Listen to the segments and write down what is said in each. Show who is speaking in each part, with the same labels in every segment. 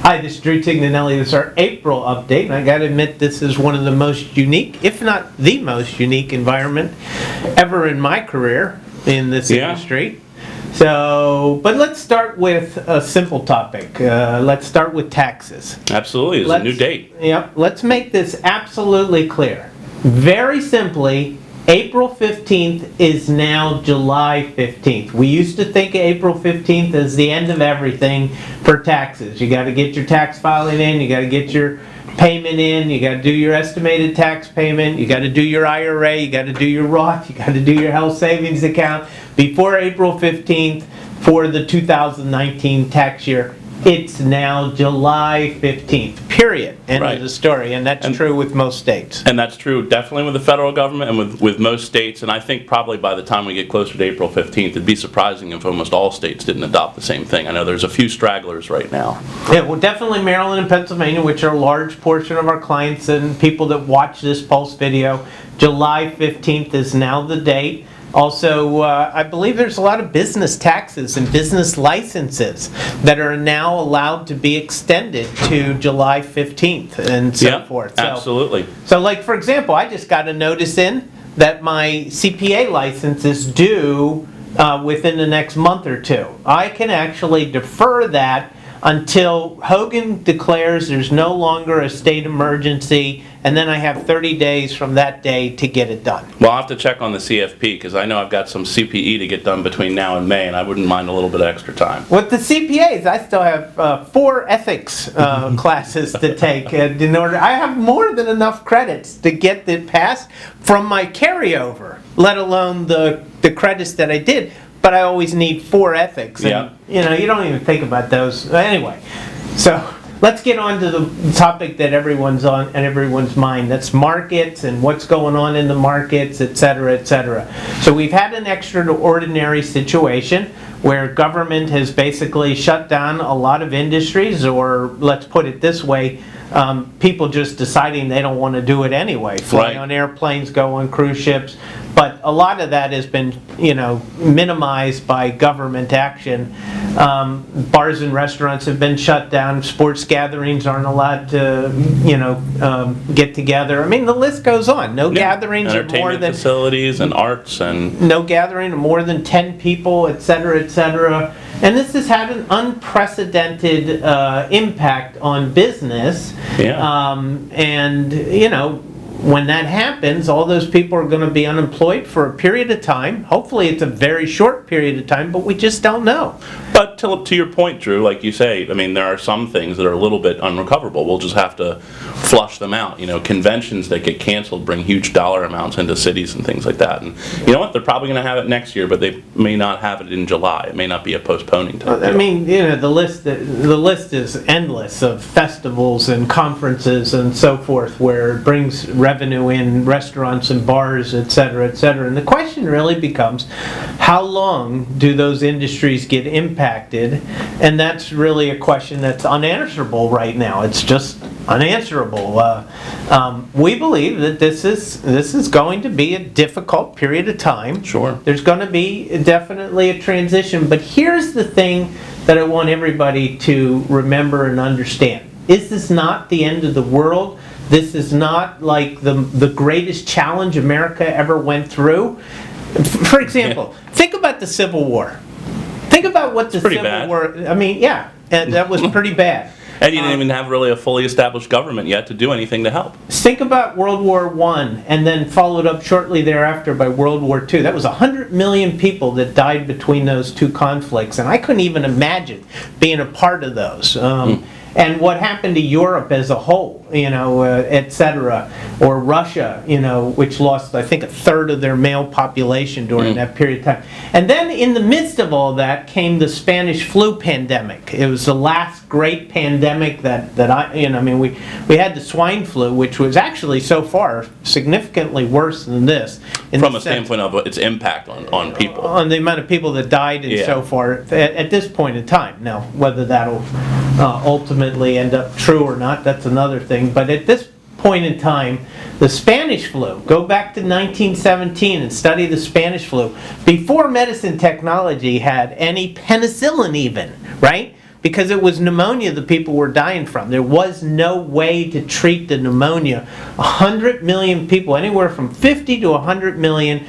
Speaker 1: Hi, this is Drew Tignanelli. This is our April update, and I got to admit this is one of the most unique, if not the most unique environment ever in my career in this industry. So, but let's start with a simple topic. Let's start with taxes.
Speaker 2: Absolutely, it's a new date.
Speaker 1: Yep, let's make this absolutely clear. Very simply, April 15th is now July 15th. We used to think April 15th as the end of everything for taxes. You got to get your tax filing in, you got to get your payment in, you got to do your estimated tax payment, you got to do your IRA, you got to do your Roth, you got to do your health savings account before April 15th for the 2019 tax year. It's now July 15th, period. End of the story. And that's true with most states.
Speaker 2: And that's true definitely with the federal government and with most states. And I think probably by the time we get closer to April 15th, it'd be surprising if almost all states didn't adopt the same thing. I know there's a few stragglers right now.
Speaker 1: Yeah, well, definitely Maryland and Pennsylvania, which are a large portion of our clients and people that watch this Pulse video. July 15th is now the date. Also, I believe there's a lot of business taxes and business licenses that are now allowed to be extended to July 15th and so forth.
Speaker 2: Absolutely.
Speaker 1: So like, for example, I just got a notice in that my CPA license is due within the next month or two. I can actually defer that until Hogan declares there's no longer a state emergency, and then I have 30 days from that day to get it done.
Speaker 2: Well, I'll have to check on the CFP because I know I've got some CPE to get done between now and May, and I wouldn't mind a little bit of extra time.
Speaker 1: With the CPAs, I still have 4 ethics classes to take in order. I have more than enough credits to get it passed from my carryover, let alone the credits that I did. But I always need 4 ethics. And, you know, you don't even think about those. Anyway, so let's get on to the topic that everyone's on and everyone's mind. That's markets and what's going on in the markets, et cetera, et cetera. So we've had an extraordinary situation where government has basically shut down a lot of industries, or let's put it this way, people just deciding they don't want to do it anyway. Fly on airplanes, go on cruise ships. But a lot of that has been, you know, minimized by government action. Bars and restaurants have been shut down. Sports gatherings aren't allowed to, you know, get together. I mean, the list goes on. No gatherings of more than
Speaker 2: facilities and arts and
Speaker 1: no gathering of more than 10 people, et cetera, et cetera. And this has had an unprecedented impact on business. And, you know, when that happens, all those people are going to be unemployed for a period of time. Hopefully it's a very short period of time, but we just don't know.
Speaker 2: But to your point, Drew, like you say, I mean, there are some things that are a little bit unrecoverable. We'll just have to flush them out. You know, conventions that get canceled bring huge dollar amounts into cities and things like that. And you know what? They're probably going to have it next year, but they may not have it in July. It may not be a postponing time.
Speaker 1: I mean, you know, the list is endless of festivals and conferences and so forth where it brings revenue in restaurants and bars, et cetera, et cetera. And the question really becomes, how long do those industries get impacted? And that's really a question that's unanswerable right now. It's just unanswerable. We believe that this is going to be a difficult period of time.
Speaker 2: Sure.
Speaker 1: There's going to be definitely a transition, but here's the thing that I want everybody to remember and understand. Is this not the end of the world? This is not like the greatest challenge America ever went through. For example, think about the Civil War. Think about what the Civil War, I mean, and that was pretty bad.
Speaker 2: And you didn't even have really a fully established government yet to do anything to help.
Speaker 1: Think about World War I, and then followed up shortly thereafter by World War II. That was 100 million people that died between those two conflicts, and I couldn't even imagine being a part of those. And what happened to Europe as a whole, you know, et cetera, or Russia, you know, which lost, I think, 1/3 of their male population during that period of time. And then in the midst of all that came the Spanish flu pandemic. It was the last great pandemic that I mean, we had the swine flu, which was actually so far significantly worse than this.
Speaker 2: From a standpoint of its impact on people.
Speaker 1: On the amount of people that died and so forth at this point in time. Now, whether that'll ultimately end up true or not, that's another thing. But at this point in time, the Spanish flu, go back to 1917 and study the Spanish flu, before medicine technology had any penicillin even, right? because it was pneumonia that people were dying from. There was no way to treat the pneumonia. 100 million people, anywhere from 50 to 100 million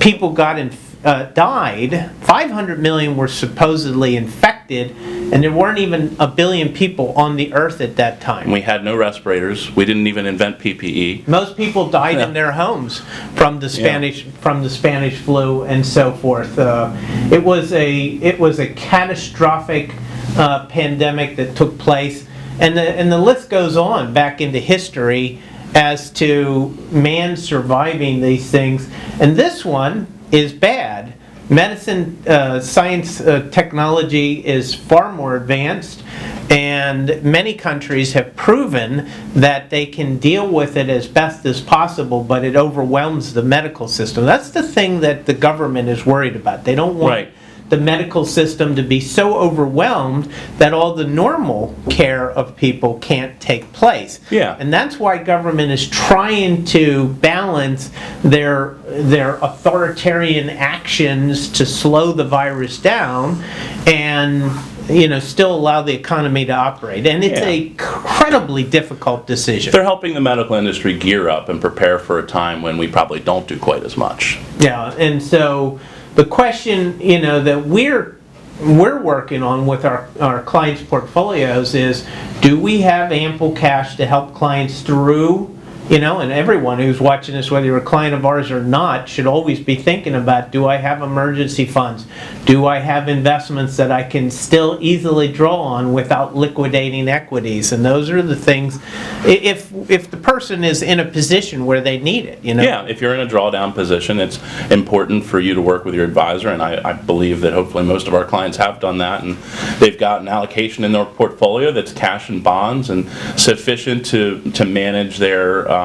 Speaker 1: people died. 500 million were supposedly infected, and there weren't even a billion people on the earth at that time.
Speaker 2: We had no respirators. We didn't even invent PPE.
Speaker 1: Most people died in their homes from the Spanish flu and so forth. It was a catastrophic pandemic that took place, and the list goes on back into history as to man surviving these things. And this one is bad. Medicine, science, technology is far more advanced, and many countries have proven that they can deal with it as best as possible, but it overwhelms the medical system. That's the thing that the government is worried about. They don't want the medical system to be so overwhelmed that all the normal care of people can't take place.
Speaker 2: Yeah.
Speaker 1: And that's why government is trying to balance their authoritarian actions to slow the virus down and still allow the economy to operate. And it's an incredibly difficult decision.
Speaker 2: They're helping the medical industry gear up and prepare for a time when we probably don't do quite as much.
Speaker 1: Yeah, and so the question, that we're working on with our clients' portfolios is, do we have ample cash to help clients through? And everyone who's watching this, whether you're a client of ours or not, should always be thinking about, do I have emergency funds? Do I have investments that I can still easily draw on without liquidating equities? And those are the things, if the person is in a position where they need it,
Speaker 2: Yeah, if you're in a drawdown position, it's important for you to work with your advisor, and I believe that hopefully most of our clients have done that, and they've got an allocation in their portfolio that's cash and bonds and sufficient to manage their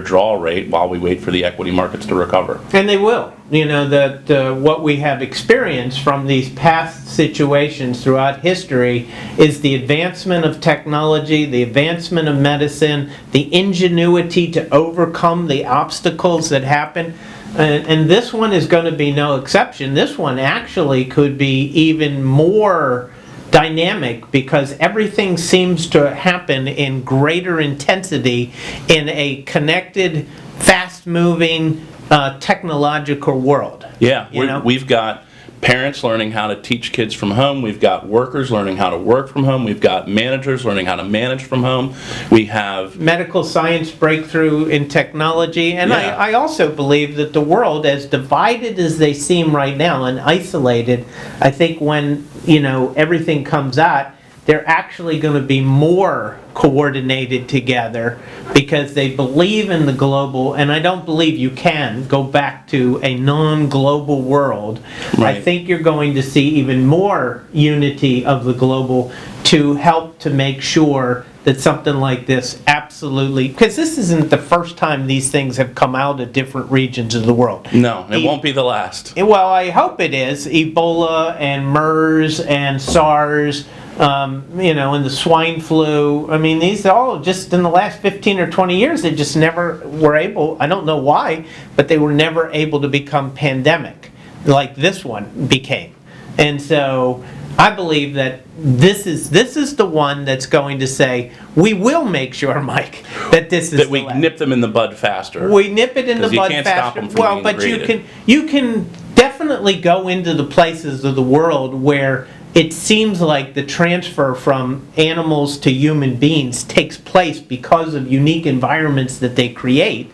Speaker 2: draw rate while we wait for the equity markets to recover.
Speaker 1: And they will. What we have experienced from these past situations throughout history is the advancement of technology, the advancement of medicine, the ingenuity to overcome the obstacles that happen. And this one is going to be no exception. This one actually could be even more dynamic because everything seems to happen in greater intensity in a connected, fast-moving, technological world.
Speaker 2: Yeah, we've got parents learning how to teach kids from home. We've got workers learning how to work from home. We've got managers learning how to manage from home. We have
Speaker 1: medical science breakthrough in technology. And I also believe that the world, as divided as they seem right now and isolated, I think when everything comes out, they're actually going to be more coordinated together because they believe in the global, and I don't believe you can go back to a non-global world.
Speaker 2: Right.
Speaker 1: I think you're going to see even more unity of the global to help to make sure that something like this absolutely, because this isn't the first time these things have come out of different regions of the world.
Speaker 2: No, it won't be the last.
Speaker 1: Well, I hope it is. Ebola and MERS and SARS, and the swine flu. I mean, these all just in the last 15 or 20 years, they just never were able, I don't know why, but they were never able to become pandemic like this one became. And so I believe that this is the one that's going to say, we will make sure, Mike, that this is
Speaker 2: that we nip them in the bud faster.
Speaker 1: We nip it in the bud
Speaker 2: you can't stop
Speaker 1: faster.
Speaker 2: them from
Speaker 1: Well,
Speaker 2: being
Speaker 1: but
Speaker 2: created.
Speaker 1: you can definitely go into the places of the world where it seems like the transfer from animals to human beings takes place because of unique environments that they create,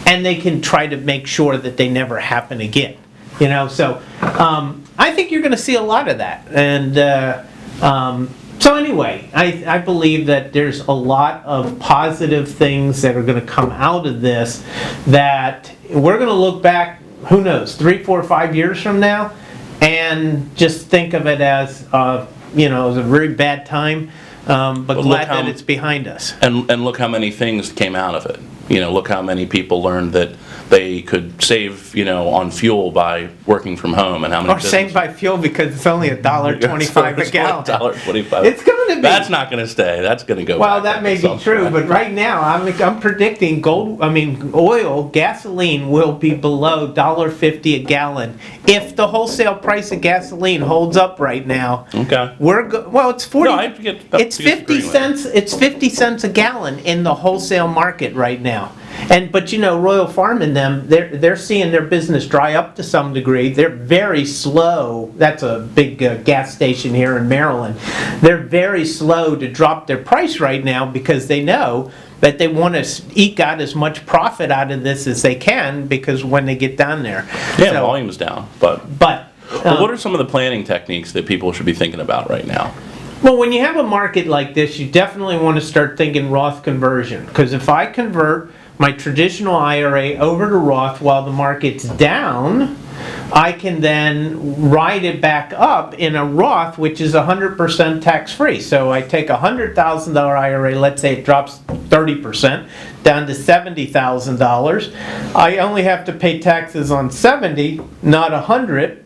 Speaker 1: and they can try to make sure that they never happen again. So I think you're going to see a lot of that. And so anyway, I believe that there's a lot of positive things that are going to come out of this, that we're going to look back, who knows, 3, 4, 5 years from now, and just think of it as, it was a very bad time, but glad that it's behind us.
Speaker 2: And look how many things came out of it. look how many people learned that they could save, on fuel by working from home, and how many
Speaker 1: Or save by fuel because it's only $1.25 a gallon.
Speaker 2: $1.25.
Speaker 1: It's going to be.
Speaker 2: That's not going to stay. That's going to go.
Speaker 1: Well,
Speaker 2: back
Speaker 1: that
Speaker 2: up
Speaker 1: may
Speaker 2: at
Speaker 1: be
Speaker 2: some
Speaker 1: true,
Speaker 2: point.
Speaker 1: but right now I'm predicting oil, gasoline will be below $1.50 a gallon if the wholesale price of gasoline holds up right now.
Speaker 2: Okay.
Speaker 1: Well, it's 40.
Speaker 2: No, I get-
Speaker 1: it's 50
Speaker 2: disagreeing with
Speaker 1: cents. It's 50 cents a gallon in the wholesale market right now. But Royal Farm and them, they're seeing their business dry up to some degree. They're very slow. That's a big gas station here in Maryland. They're very slow to drop their price right now because they know that they want to eke out as much profit out of this as they can, because when they get down there.
Speaker 2: Yeah, volume's down, but
Speaker 1: But
Speaker 2: what are some of the planning techniques that people should be thinking about right now?
Speaker 1: well, when you have a market like this, you definitely want to start thinking Roth conversion. Because if I convert my traditional IRA over to Roth while the market's down, I can then ride it back up in a Roth, which is 100% tax-free. So I take a $100,000 IRA, let's say it drops 30%, down to $70,000. I only have to pay taxes on 70, not 100.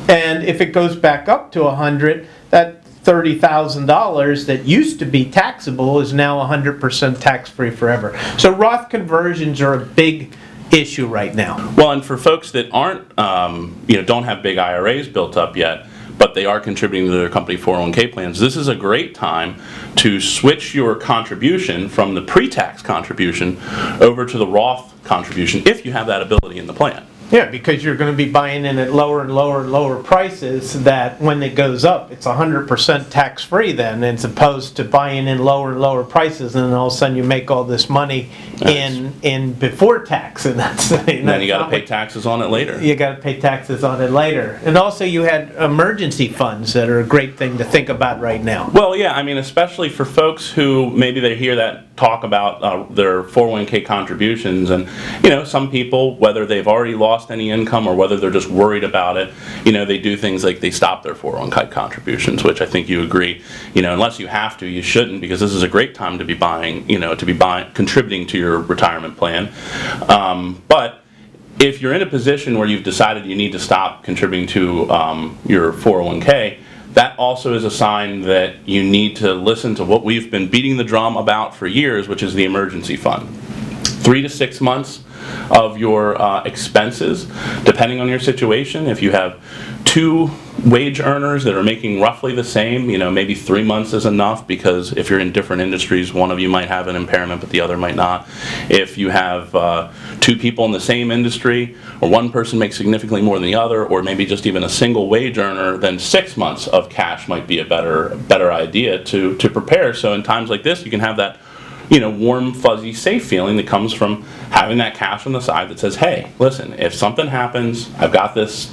Speaker 1: And if it goes back up to 100, that $30,000 that used to be taxable is now 100% tax-free forever. So Roth conversions are a big issue right now.
Speaker 2: Well, and for folks that aren't, don't have big IRAs built up yet, but they are contributing to their company 401k plans, this is a great time to switch your contribution from the pre-tax contribution over to the Roth contribution if you have that ability in the plan.
Speaker 1: Yeah, because you're going to be buying in at lower and lower and lower prices, that when it goes up, it's 100% tax-free then, as opposed to buying in lower and lower prices, and then all of a sudden you make all this money in before tax, and
Speaker 2: And then you got to pay taxes on it later.
Speaker 1: You got to pay taxes on it later. And also you had emergency funds that are a great thing to think about right now.
Speaker 2: Well, yeah, especially for folks who maybe they hear that talk about their 401k contributions, and some people, whether they've already lost any income or whether they're just worried about it, they do things like they stop their 401k contributions, which I think you agree, unless you have to, you shouldn't, because this is a great time to be buying, contributing to your retirement plan. But if you're in a position where you've decided you need to stop contributing to your 401k, that also is a sign that you need to listen to what we've been beating the drum about for years, which is the emergency fund. 3 to 6 months of your expenses, depending on your situation. If you have 2 wage earners that are making roughly the same, maybe 3 months is enough, because if you're in different industries, one of you might have an impairment but the other might not. If you have 2 people in the same industry, or one person makes significantly more than the other, or maybe just even a single wage earner, then 6 months of cash might be a better idea to prepare. So in times like this, you can have that warm, fuzzy, safe feeling that comes from having that cash on the side that says, hey, listen, if something happens, I've got this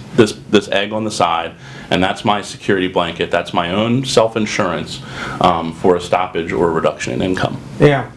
Speaker 2: egg on the side, and that's my security blanket. That's my own self-insurance for a stoppage or a reduction in income.
Speaker 1: Yeah.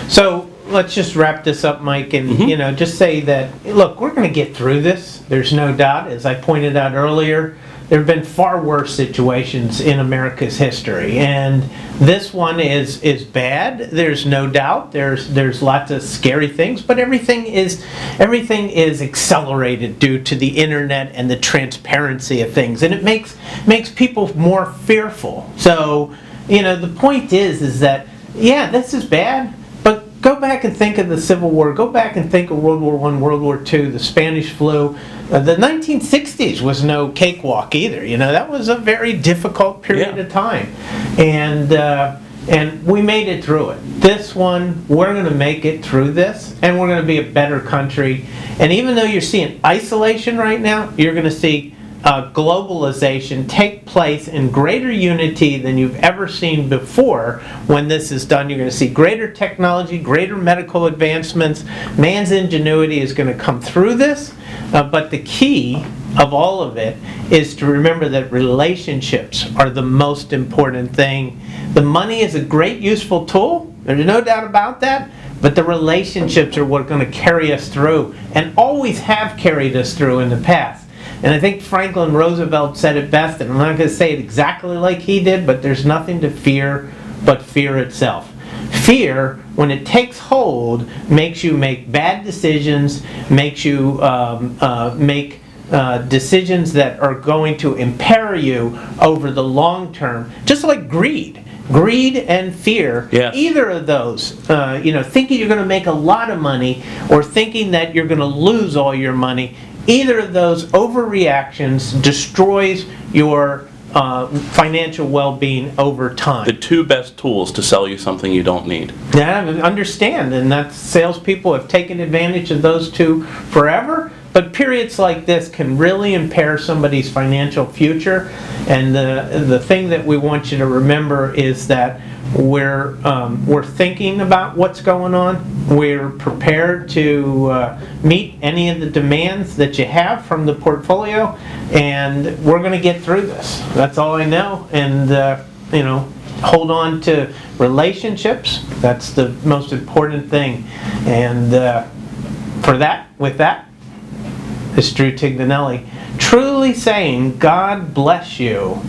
Speaker 1: So let's just wrap this up, Mike, and just say that, look, we're going to get through this. There's no doubt. As I pointed out earlier, there have been far worse situations in America's history, and this one is bad. There's no doubt. There's lots of scary things, but everything is accelerated due to the internet and the transparency of things, and it makes people more fearful. So, the point is that this is bad. But go back and think of the Civil War. Go back and think of World War I, World War II, the Spanish flu. The 1960s was no cakewalk either. That was a very difficult period of time. And we made it through it. This one, we're going to make it through this, and we're going to be a better country. And even though you're seeing isolation right now, you're going to see globalization take place in greater unity than you've ever seen before. When this is done, you're going to see greater technology, greater medical advancements. Man's ingenuity is going to come through this, but the key of all of it is to remember that relationships are the most important thing. The money is a great, useful tool. There's no doubt about that. But the relationships are what are going to carry us through, and always have carried us through in the past. And I think Franklin Roosevelt said it best, and I'm not going to say it exactly like he did, but there's nothing to fear but fear itself. Fear, when it takes hold, makes you make bad decisions, makes you make decisions that are going to impair you over the long term, just like greed. Greed and fear,
Speaker 2: Yes.
Speaker 1: either of those, thinking you're going to make a lot of money or thinking that you're going to lose all your money, either of those overreactions destroys your financial well-being over time.
Speaker 2: The two best tools to sell you something you don't need.
Speaker 1: Yeah, I understand, and that salespeople have taken advantage of those two forever. But periods like this can really impair somebody's financial future. And the thing that we want you to remember is that we're thinking about what's going on. We're prepared to meet any of the demands that you have from the portfolio, and we're going to get through this. That's all I know. And hold on to relationships. That's the most important thing. And with that. It's Drew Tignanelli, truly saying, God bless you.